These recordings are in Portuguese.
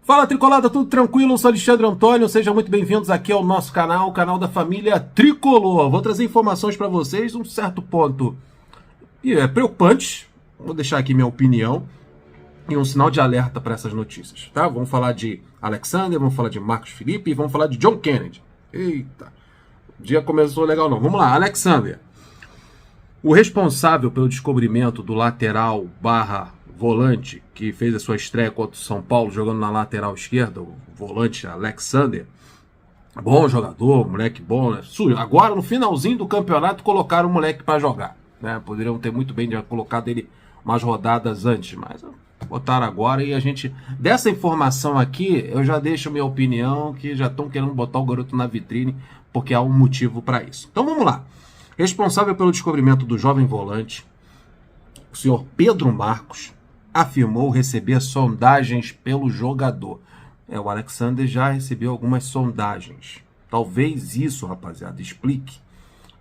Fala Tricolada, tudo tranquilo? Eu sou Alexandre Antônio, sejam muito bem-vindos aqui ao nosso canal, o canal da família Tricolor. Vou trazer informações para vocês, um certo ponto preocupante, vou deixar aqui minha opinião e um sinal de alerta para essas notícias, tá? Vamos falar de Alexander, vamos falar de Marcos Felipe e vamos falar de John Kennedy. Eita, o dia começou legal não. Vamos lá, Alexander. O responsável pelo descobrimento do lateral / volante, que fez a sua estreia contra o São Paulo, jogando na lateral esquerda, o volante Alexander, bom jogador, moleque bom, né? Agora, no finalzinho do campeonato, colocaram o moleque para jogar, né? Poderiam ter muito bem colocado ele umas rodadas antes, mas botaram agora e a gente... Dessa informação aqui, eu já deixo minha opinião, que já estão querendo botar o garoto na vitrine, porque há um motivo para isso. Então vamos lá. Responsável pelo descobrimento do jovem volante, o senhor Pedro Marcos, afirmou receber sondagens pelo jogador. O Alexander já recebeu algumas sondagens. Talvez isso, rapaziada, explique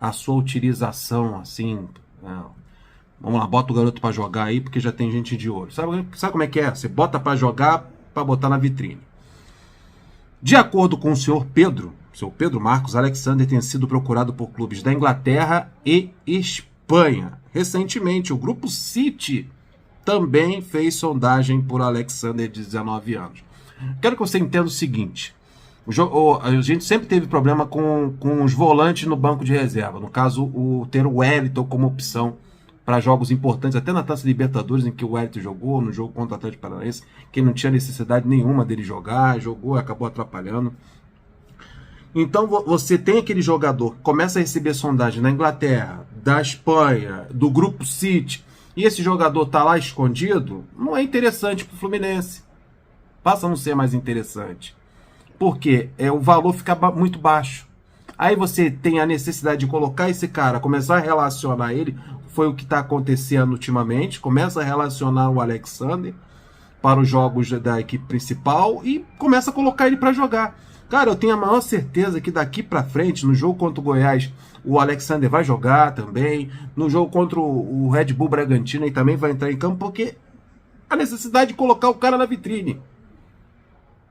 a sua utilização, assim... Vamos lá, bota o garoto para jogar aí, porque já tem gente de olho. Sabe como é que é? Você bota para jogar, para botar na vitrine. De acordo com o senhor Pedro Marcos, Alexander tem sido procurado por clubes da Inglaterra e Espanha. Recentemente, o Grupo City também fez sondagem por Alexander, de 19 anos. Quero que você entenda o seguinte. A gente sempre teve problema com os volantes no banco de reserva. No caso, ter o Wellington como opção para jogos importantes, até na Taça Libertadores, em que o Wellington jogou, no jogo contra o Atlético Paranaense, que não tinha necessidade nenhuma dele jogar, jogou e acabou atrapalhando. Então você tem aquele jogador que começa a receber sondagem na Inglaterra, da Espanha, do Grupo City, e esse jogador tá lá escondido, não é interessante pro Fluminense. Passa a não ser mais interessante. Porque o valor fica muito baixo. Aí você tem a necessidade de colocar esse cara, começar a relacionar ele, foi o que está acontecendo ultimamente, começa a relacionar o Alexander para os jogos da equipe principal e começa a colocar ele para jogar. Cara, eu tenho a maior certeza que daqui para frente, no jogo contra o Goiás, o Alexander vai jogar também. No jogo contra o Red Bull Bragantino, ele também vai entrar em campo, porque a necessidade de colocar o cara na vitrine.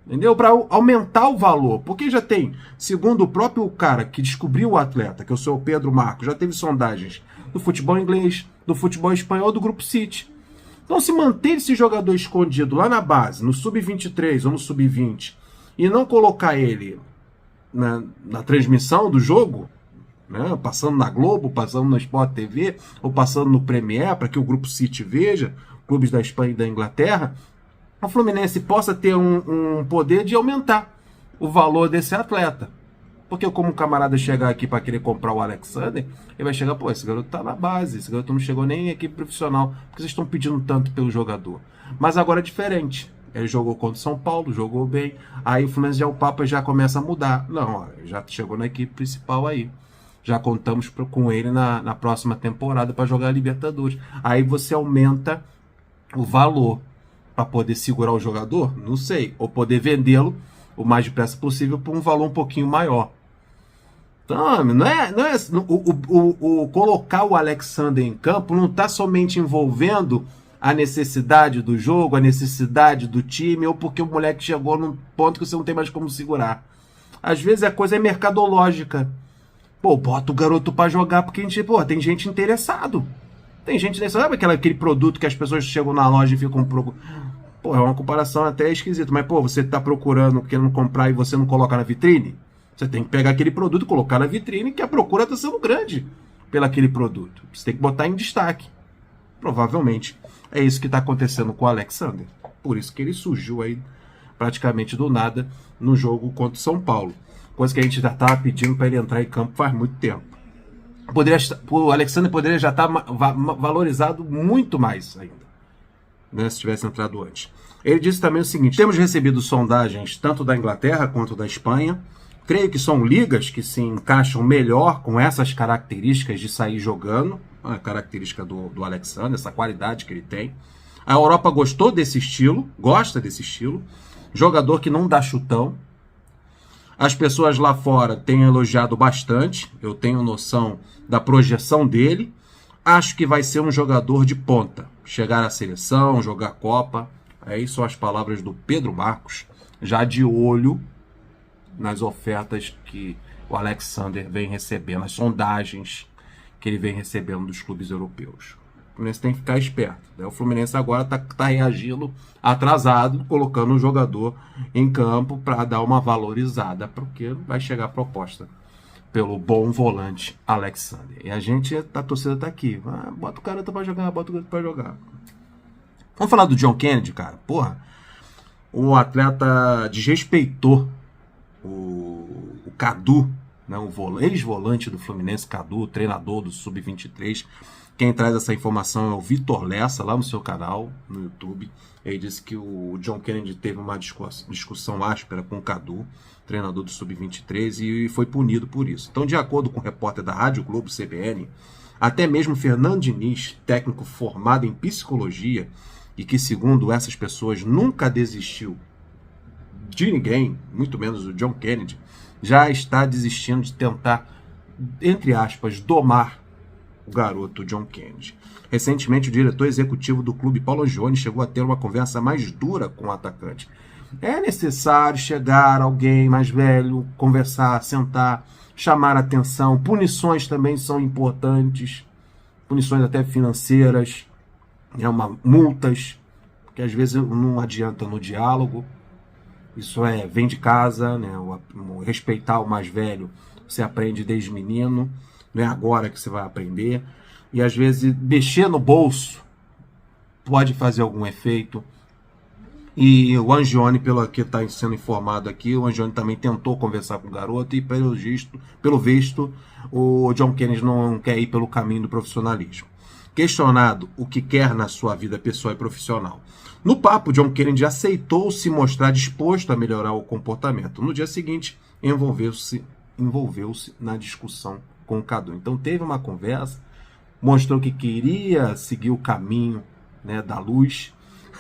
Entendeu? Para aumentar o valor. Porque já tem, segundo o próprio cara que descobriu o atleta, que é o seu Pedro Marcos, já teve sondagens do futebol inglês, do futebol espanhol, do Grupo City. Então, se manter esse jogador escondido lá na base, no Sub-23 ou no Sub-20, e não colocar ele na transmissão do jogo, né, passando na Globo, passando na Sport TV, ou passando no Premier, para que o Grupo City veja, clubes da Espanha e da Inglaterra, o Fluminense possa ter um poder de aumentar o valor desse atleta. Porque como um camarada chegar aqui para querer comprar o Alexander, ele vai chegar, pô, esse garoto tá na base, esse garoto não chegou nem em equipe profissional, porque vocês estão pedindo tanto pelo jogador. Mas agora é diferente. Ele jogou contra o São Paulo, jogou bem, aí o Fluminense o papo já começa a mudar. Não, já chegou na equipe principal aí. Já contamos com ele na próxima temporada para jogar a Libertadores. Aí você aumenta o valor para poder segurar o jogador, não sei, ou poder vendê-lo o mais depressa possível por um valor um pouquinho maior. Então, não é colocar o Alexander em campo não está somente envolvendo a necessidade do jogo, a necessidade do time, ou porque o moleque chegou num ponto que você não tem mais como segurar. Às vezes a coisa é mercadológica. Pô, bota o garoto pra jogar porque tem gente interessado. Tem gente interessada. Sabe aquele produto que as pessoas chegam na loja e ficam procurando? Pô, é uma comparação até esquisita. Mas, pô, você tá procurando, querendo comprar e você não coloca na vitrine? Você tem que pegar aquele produto e colocar na vitrine, que a procura tá sendo grande pelaquele produto. Você tem que botar em destaque. Provavelmente é isso que está acontecendo com o Alexander. Por isso que ele surgiu aí praticamente do nada no jogo contra o São Paulo. Coisa que a gente já estava pedindo para ele entrar em campo faz muito tempo. O Alexander poderia já estar valorizado muito mais ainda, né, se tivesse entrado antes. Ele disse também o seguinte: temos recebido sondagens tanto da Inglaterra quanto da Espanha. Creio que são ligas que se encaixam melhor com essas características de sair jogando, a característica do Alexander, essa qualidade que ele tem. A Europa gostou desse estilo, gosta desse estilo. Jogador que não dá chutão. As pessoas lá fora têm elogiado bastante, eu tenho noção da projeção dele. Acho que vai ser um jogador de ponta, chegar à seleção, jogar Copa. Aí são as palavras do Pedro Marcos, já de olho nas ofertas que o Alexander vem recebendo, as sondagens que ele vem recebendo dos clubes europeus. O Fluminense tem que ficar esperto, né? O Fluminense agora tá reagindo atrasado, colocando o jogador em campo para dar uma valorizada, porque vai chegar a proposta pelo bom volante Alexander. E a torcida tá aqui. Bota o cara pra jogar, bota o cara pra jogar. Vamos falar do John Kennedy, cara. Porra, o atleta desrespeitou o Cadu, né, o ex-volante do Fluminense, Cadu, treinador do Sub-23. Quem traz essa informação é o Vitor Lessa, lá no seu canal, no YouTube. Ele disse que o John Kennedy teve uma discussão áspera com o Cadu, treinador do Sub-23, e foi punido por isso. Então, de acordo com o repórter da Rádio Globo, CBN, até mesmo Fernando Diniz, técnico formado em psicologia, e que, segundo essas pessoas, nunca desistiu de ninguém, muito menos o John Kennedy, já está desistindo de tentar, entre aspas, domar o garoto John Kennedy. Recentemente, o diretor executivo do clube, Paulo Angione, chegou a ter uma conversa mais dura com o atacante. É necessário chegar alguém mais velho, conversar, sentar, chamar a atenção. Punições também são importantes, punições até financeiras, multas, porque às vezes não adianta no diálogo. Isso vem de casa, né? Respeitar o mais velho, você aprende desde menino, não é agora que você vai aprender. E às vezes mexer no bolso pode fazer algum efeito. E o Angione, pelo que está sendo informado aqui, o Angione também tentou conversar com o garoto e pelo visto, o John Kennedy não quer ir pelo caminho do profissionalismo. Questionado o que quer na sua vida pessoal e profissional. No papo, John Kennedy aceitou se mostrar disposto a melhorar o comportamento. No dia seguinte, envolveu-se na discussão com o Cadu. Então teve uma conversa, mostrou que queria seguir o caminho, né, da luz,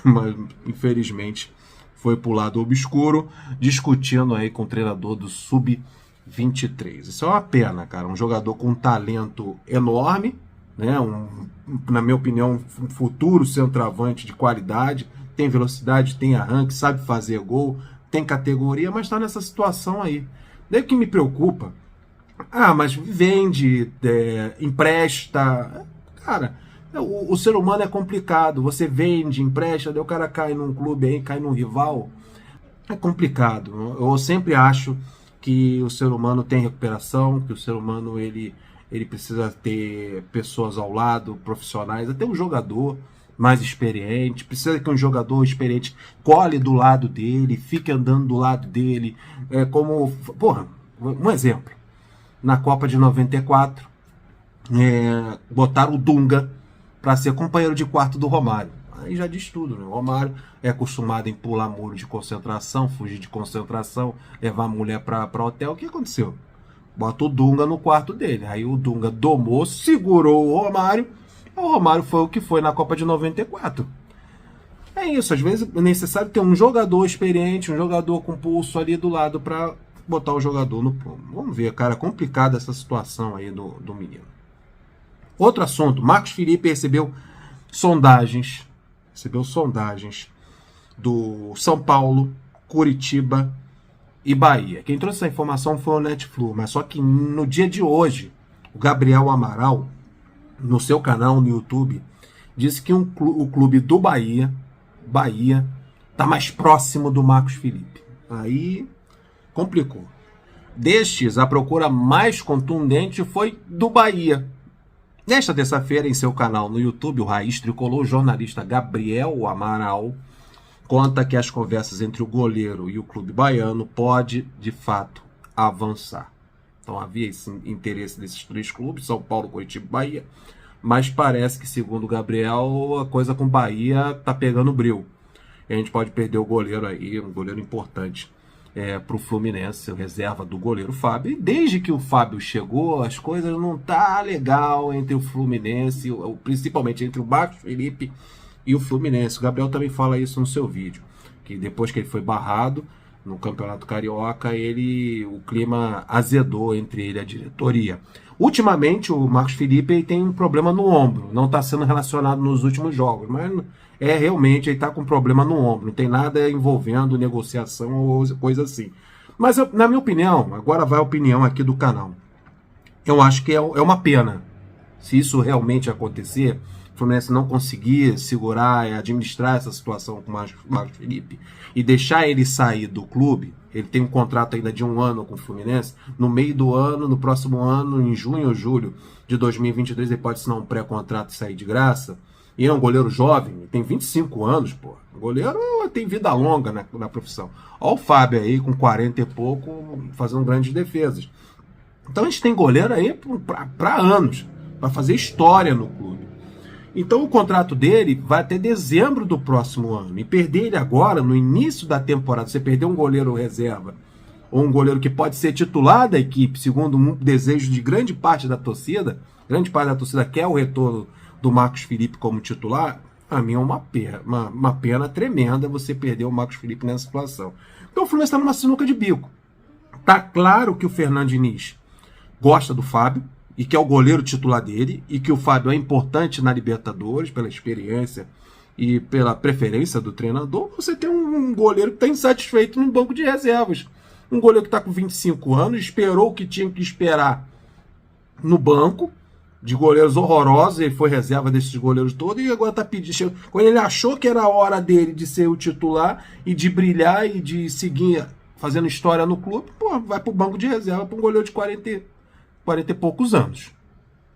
mas infelizmente foi para o lado obscuro, discutindo aí com o treinador do Sub-23. Isso é uma pena, cara. Um jogador com um talento enorme, né? Na minha opinião, um futuro centroavante de qualidade, tem velocidade, tem arranque, sabe fazer gol, tem categoria, mas está nessa situação aí. Daí que me preocupa, mas vende, empresta. Cara, o ser humano é complicado. Você vende, empresta, daí o cara cai num clube aí, cai num rival. É complicado. Eu sempre acho que o ser humano tem recuperação, que o ser humano ele precisa ter pessoas ao lado, profissionais, até um jogador mais experiente, precisa que um jogador experiente cole do lado dele, fique andando do lado dele, um exemplo, na Copa de 94, botaram o Dunga para ser companheiro de quarto do Romário. Aí já diz tudo, né? O Romário é acostumado em pular muro de concentração, fugir de concentração, levar a mulher para hotel. O que aconteceu? Bota o Dunga no quarto dele. Aí o Dunga domou, segurou o Romário. O Romário foi o que foi na Copa de 94. É isso, às vezes é necessário ter um jogador experiente, um jogador com pulso ali do lado para botar o jogador no prumo. Vamos ver, cara, complicada essa situação aí do menino. Outro assunto, Marcos Felipe recebeu sondagens do São Paulo, Curitiba e Bahia. Quem trouxe essa informação foi o Netflix, mas só que no dia de hoje, o Gabriel Amaral, no seu canal no YouTube, disse que o clube do Bahia está mais próximo do Marcos Felipe. Aí complicou. Destes, a procura mais contundente foi do Bahia. Nesta terça-feira, em seu canal no YouTube, o Raiz Tricolor, o jornalista Gabriel Amaral conta que as conversas entre o goleiro e o clube baiano pode, de fato, avançar. Então havia esse interesse desses três clubes, São Paulo, Curitiba e Bahia, mas parece que, segundo o Gabriel, a coisa com Bahia tá pegando breu. E a gente pode perder o goleiro aí, um goleiro importante para o Fluminense, reserva do goleiro Fábio. E desde que o Fábio chegou, as coisas não tá legal entre o Fluminense, principalmente entre o Marcos Felipe e o Fluminense. O Gabriel também fala isso no seu vídeo, que depois que ele foi barrado, no Campeonato Carioca, o clima azedou entre ele e a diretoria. Ultimamente, o Marcos Felipe ele tem um problema no ombro, não está sendo relacionado nos últimos jogos, mas realmente ele está com um problema no ombro, não tem nada envolvendo negociação ou coisa assim. Mas, na minha opinião, agora vai a opinião aqui do canal, eu acho que é uma pena. Se isso realmente acontecer, o Fluminense não conseguir segurar e administrar essa situação com o Marcos Felipe e deixar ele sair do clube, ele tem um contrato ainda de 1 ano com o Fluminense, no meio do ano, no próximo ano, em junho ou julho de 2023, ele pode assinar um pré-contrato e sair de graça. E é um goleiro jovem, tem 25 anos, pô. O goleiro tem vida longa na profissão. Olha o Fábio aí, com 40 e pouco, fazendo grandes defesas. Então a gente tem goleiro aí para anos, para fazer história no clube. Então o contrato dele vai até dezembro do próximo ano. E perder ele agora, no início da temporada, você perder um goleiro reserva, ou um goleiro que pode ser titular da equipe, segundo um desejo de grande parte da torcida quer o retorno do Marcos Felipe como titular, a mim é uma pena tremenda você perder o Marcos Felipe nessa situação. Então o Fluminense está numa sinuca de bico. Tá claro que o Fernando Diniz gosta do Fábio, e que é o goleiro titular dele, e que o Fábio é importante na Libertadores, pela experiência e pela preferência do treinador. Você tem um goleiro que está insatisfeito no banco de reservas. Um goleiro que está com 25 anos, esperou o que tinha que esperar no banco, de goleiros horrorosos, ele foi reserva desses goleiros todos, e agora está pedindo. Quando ele achou que era a hora dele de ser o titular, e de brilhar, e de seguir fazendo história no clube, pô, vai para o banco de reserva para um goleiro de 40 e poucos anos,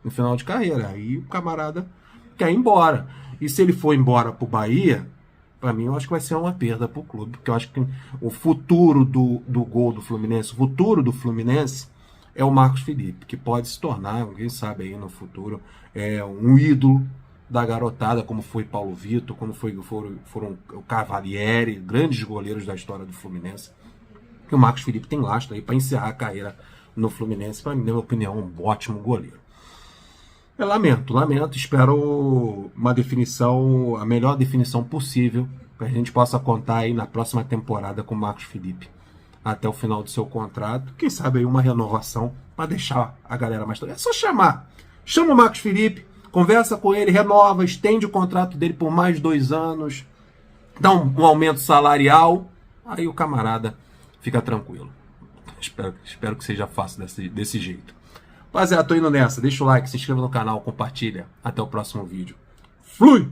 no final de carreira. Aí o camarada quer ir embora. E se ele for embora pro Bahia, para mim eu acho que vai ser uma perda pro clube, porque eu acho que o futuro do gol do Fluminense, o futuro do Fluminense é o Marcos Felipe, que pode se tornar, quem sabe aí no futuro, um ídolo da garotada, como foi Paulo Vitor, como foram o Cavalieri, grandes goleiros da história do Fluminense. E o Marcos Felipe tem lastro aí para encerrar a carreira no Fluminense, para mim, na minha opinião, um ótimo goleiro. Eu lamento, espero uma definição, a melhor definição possível, para a gente possa contar aí na próxima temporada com o Marcos Felipe, até o final do seu contrato. Quem sabe aí uma renovação, para deixar a galera mais... É só chama o Marcos Felipe, conversa com ele, renova, estende o contrato dele por mais 2 anos, dá um aumento salarial, aí o camarada fica tranquilo. Espero que seja fácil desse jeito. Rapaziada, tô indo nessa. Deixa o like, se inscreva no canal, compartilha. Até o próximo vídeo. Flui!